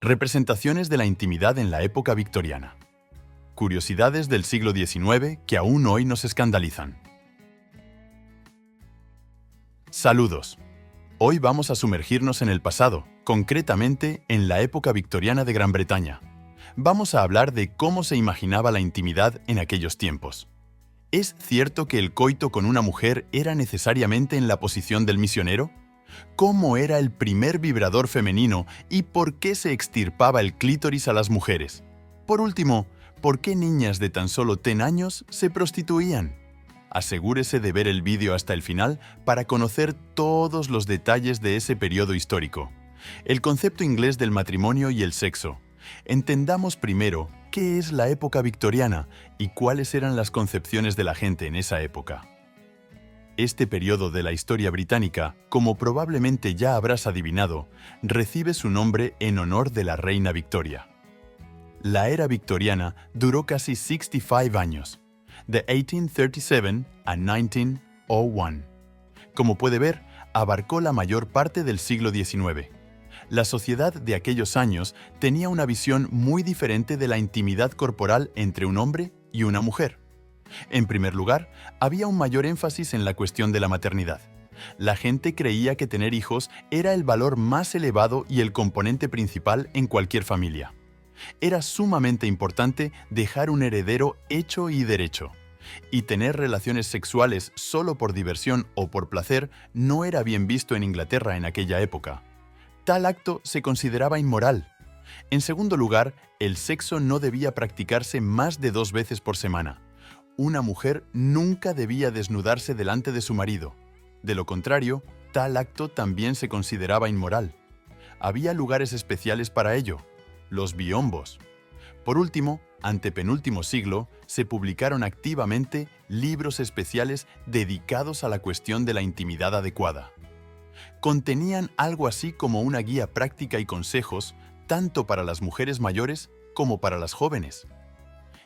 Representaciones de la intimidad en la época victoriana. Curiosidades del siglo XIX que aún hoy nos escandalizan. Saludos. Hoy vamos a sumergirnos en el pasado, concretamente en la época victoriana de Gran Bretaña. Vamos a hablar de cómo se imaginaba la intimidad en aquellos tiempos. ¿Es cierto que el coito con una mujer era necesariamente en la posición del misionero? ¿Cómo era el primer vibrador femenino y por qué se extirpaba el clítoris a las mujeres? Por último, ¿por qué niñas de tan solo 10 años se prostituían? Asegúrese de ver el vídeo hasta el final para conocer todos los detalles de ese periodo histórico. El concepto inglés del matrimonio y el sexo. Entendamos primero qué es la época victoriana y cuáles eran las concepciones de la gente en esa época. Este periodo de la historia británica, como probablemente ya habrás adivinado, recibe su nombre en honor de la reina Victoria. La era victoriana duró casi 65 años, de 1837 a 1901. Como puede ver, abarcó la mayor parte del siglo XIX. La sociedad de aquellos años tenía una visión muy diferente de la intimidad corporal entre un hombre y una mujer. En primer lugar, había un mayor énfasis en la cuestión de la maternidad. La gente creía que tener hijos era el valor más elevado y el componente principal en cualquier familia. Era sumamente importante dejar un heredero hecho y derecho. Y tener relaciones sexuales solo por diversión o por placer no era bien visto en Inglaterra en aquella época. Tal acto se consideraba inmoral. En segundo lugar, el sexo no debía practicarse más de 2 veces por semana. Una mujer nunca debía desnudarse delante de su marido. De lo contrario, tal acto también se consideraba inmoral. Había lugares especiales para ello, los biombos. Por último, antepenúltimo siglo, se publicaron activamente libros especiales dedicados a la cuestión de la intimidad adecuada. Contenían algo así como una guía práctica y consejos tanto para las mujeres mayores como para las jóvenes.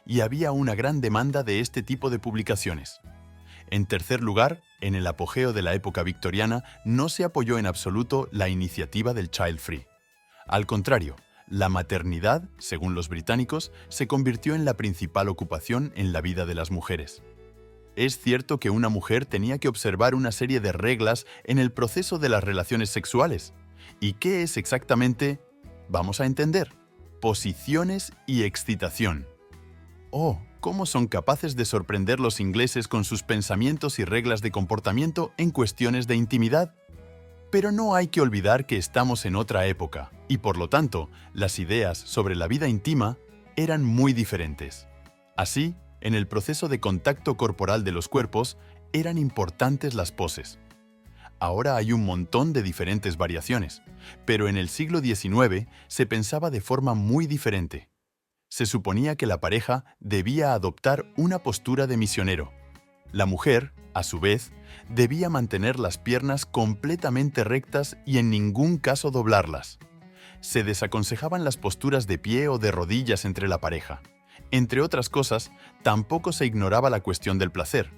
Y había una gran demanda de este tipo de publicaciones. En tercer lugar, en el apogeo de la época victoriana no se apoyó en absoluto la iniciativa del child free. Al contrario, la maternidad, según los británicos, se convirtió en la principal ocupación en la vida de las mujeres. Es cierto que una mujer tenía que observar una serie de reglas en el proceso de las relaciones sexuales. ¿Y qué es exactamente? Vamos a entender. Posiciones y excitación. Oh, ¿cómo son capaces de sorprender los ingleses con sus pensamientos y reglas de comportamiento en cuestiones de intimidad? Pero no hay que olvidar que estamos en otra época, y por lo tanto, las ideas sobre la vida íntima eran muy diferentes. Así, en el proceso de contacto corporal de los cuerpos, eran importantes las poses. Ahora hay un montón de diferentes variaciones, pero en el siglo XIX se pensaba de forma muy diferente. Se suponía que la pareja debía adoptar una postura de misionero. La mujer, a su vez, debía mantener las piernas completamente rectas y en ningún caso doblarlas. Se desaconsejaban las posturas de pie o de rodillas entre la pareja. Entre otras cosas, tampoco se ignoraba la cuestión del placer.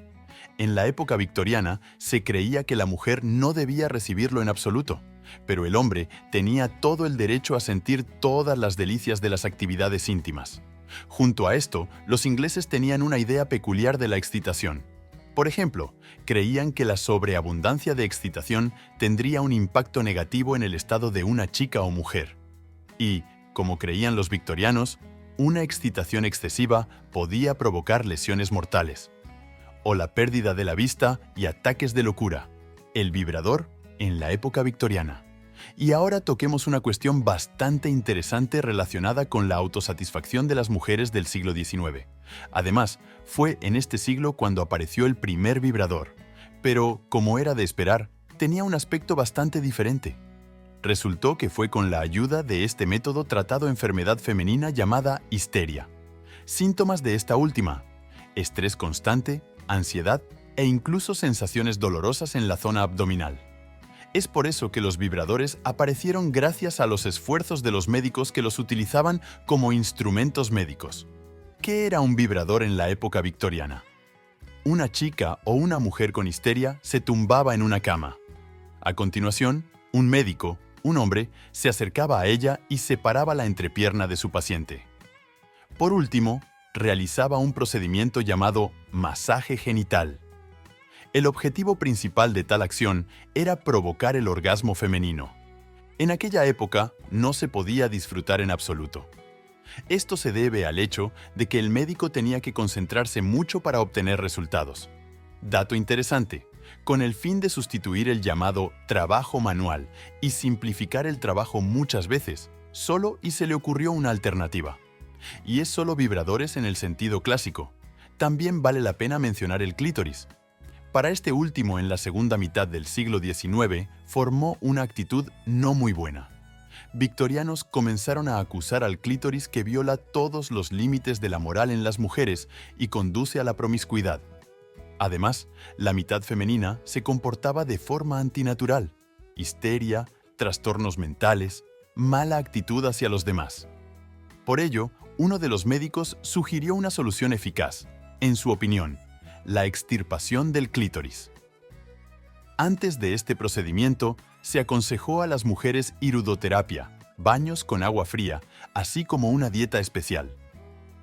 En la época victoriana se creía que la mujer no debía recibirlo en absoluto, pero el hombre tenía todo el derecho a sentir todas las delicias de las actividades íntimas. Junto a esto, los ingleses tenían una idea peculiar de la excitación. Por ejemplo, creían que la sobreabundancia de excitación tendría un impacto negativo en el estado de una chica o mujer. Y, como creían los victorianos, una excitación excesiva podía provocar lesiones mortales. O la pérdida de la vista y ataques de locura. El vibrador en la época victoriana. Y ahora toquemos una cuestión bastante interesante relacionada con la autosatisfacción de las mujeres del siglo XIX. Además, fue en este siglo cuando apareció el primer vibrador. Pero, como era de esperar, tenía un aspecto bastante diferente. Resultó que fue con la ayuda de este método tratado enfermedad femenina llamada histeria. Síntomas de esta última: estrés constante, ansiedad e incluso sensaciones dolorosas en la zona abdominal. Es por eso que los vibradores aparecieron gracias a los esfuerzos de los médicos que los utilizaban como instrumentos médicos. ¿Qué era un vibrador en la época victoriana? Una chica o una mujer con histeria se tumbaba en una cama. A continuación, un médico, Un hombre se acercaba a ella y separaba la entrepierna de su paciente. Por último, realizaba un procedimiento llamado masaje genital. El objetivo principal de tal acción era provocar el orgasmo femenino. En aquella época no se podía disfrutar en absoluto. Esto se debe al hecho de que el médico tenía que concentrarse mucho para obtener resultados. Dato interesante, con el fin de sustituir el llamado trabajo manual y simplificar el trabajo muchas veces, solo y se le ocurrió una alternativa. Y es solo vibradores en el sentido clásico. También vale la pena mencionar el clítoris. Para este último, en la segunda mitad del siglo XIX, formó una actitud no muy buena. Victorianos comenzaron a acusar al clítoris que viola todos los límites de la moral en las mujeres y conduce a la promiscuidad. Además, la mitad femenina se comportaba de forma antinatural, histeria, trastornos mentales, mala actitud hacia los demás. Por ello, uno de los médicos sugirió una solución eficaz, en su opinión, la extirpación del clítoris. Antes de este procedimiento, se aconsejó a las mujeres irudoterapia, baños con agua fría, así como una dieta especial.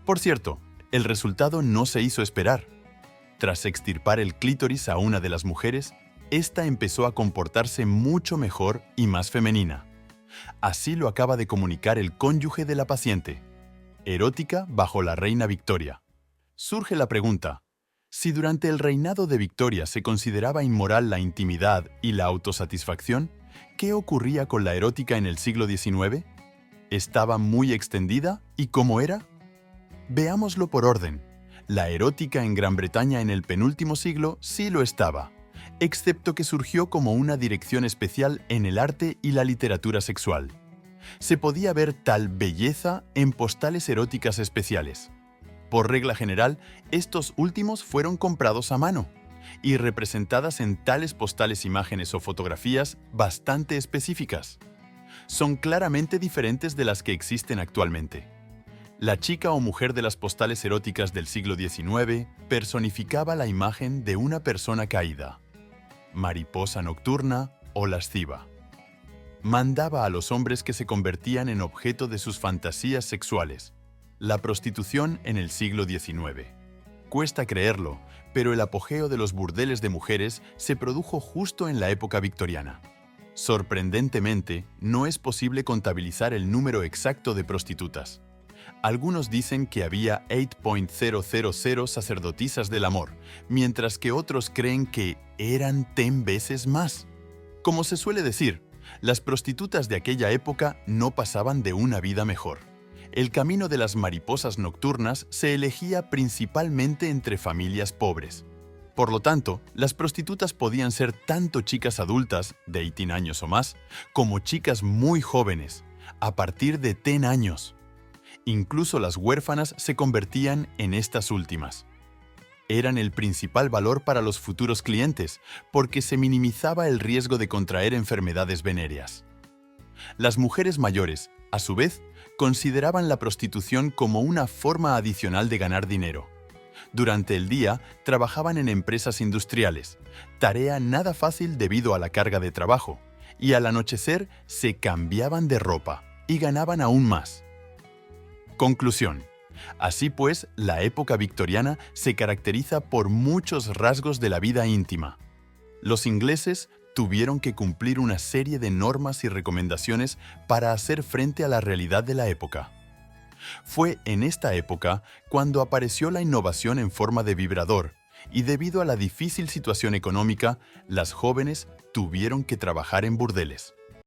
Por cierto, el resultado no se hizo esperar. Tras extirpar el clítoris a una de las mujeres, ésta empezó a comportarse mucho mejor y más femenina. Así lo acaba de comunicar el cónyuge de la paciente. Erótica bajo la reina Victoria. Surge la pregunta: si durante el reinado de Victoria se consideraba inmoral la intimidad y la autosatisfacción, ¿qué ocurría con la erótica en el siglo XIX? ¿Estaba muy extendida y cómo era? Veámoslo por orden. La erótica en Gran Bretaña en el penúltimo siglo sí lo estaba, excepto que surgió como una dirección especial en el arte y la literatura sexual. Se podía ver tal belleza en postales eróticas especiales. Por regla general, estos últimos fueron comprados a mano y representadas en tales postales imágenes o fotografías bastante específicas. Son claramente diferentes de las que existen actualmente. La chica o mujer de las postales eróticas del siglo XIX personificaba la imagen de una persona caída, mariposa nocturna o lasciva. Mandaba a los hombres que se convertían en objeto de sus fantasías sexuales. La prostitución en el siglo XIX. Cuesta creerlo, pero el apogeo de los burdeles de mujeres se produjo justo en la época victoriana. Sorprendentemente, no es posible contabilizar el número exacto de prostitutas. Algunos dicen que había 8.000 sacerdotisas del amor, mientras que otros creen que eran 10 veces más. Como se suele decir, las prostitutas de aquella época no pasaban de una vida mejor. El camino de las mariposas nocturnas se elegía principalmente entre familias pobres. Por lo tanto, las prostitutas podían ser tanto chicas adultas, de 18 años o más, como chicas muy jóvenes, a partir de 10 años. Incluso las huérfanas se convertían en estas últimas. Eran el principal valor para los futuros clientes, porque se minimizaba el riesgo de contraer enfermedades venéreas. Las mujeres mayores, a su vez, consideraban la prostitución como una forma adicional de ganar dinero. Durante el día, trabajaban en empresas industriales, tarea nada fácil debido a la carga de trabajo, y al anochecer se cambiaban de ropa y ganaban aún más. Conclusión. Así pues, la época victoriana se caracteriza por muchos rasgos de la vida íntima. Los ingleses tuvieron que cumplir una serie de normas y recomendaciones para hacer frente a la realidad de la época. Fue en esta época cuando apareció la innovación en forma de vibrador, y debido a la difícil situación económica, las jóvenes tuvieron que trabajar en burdeles.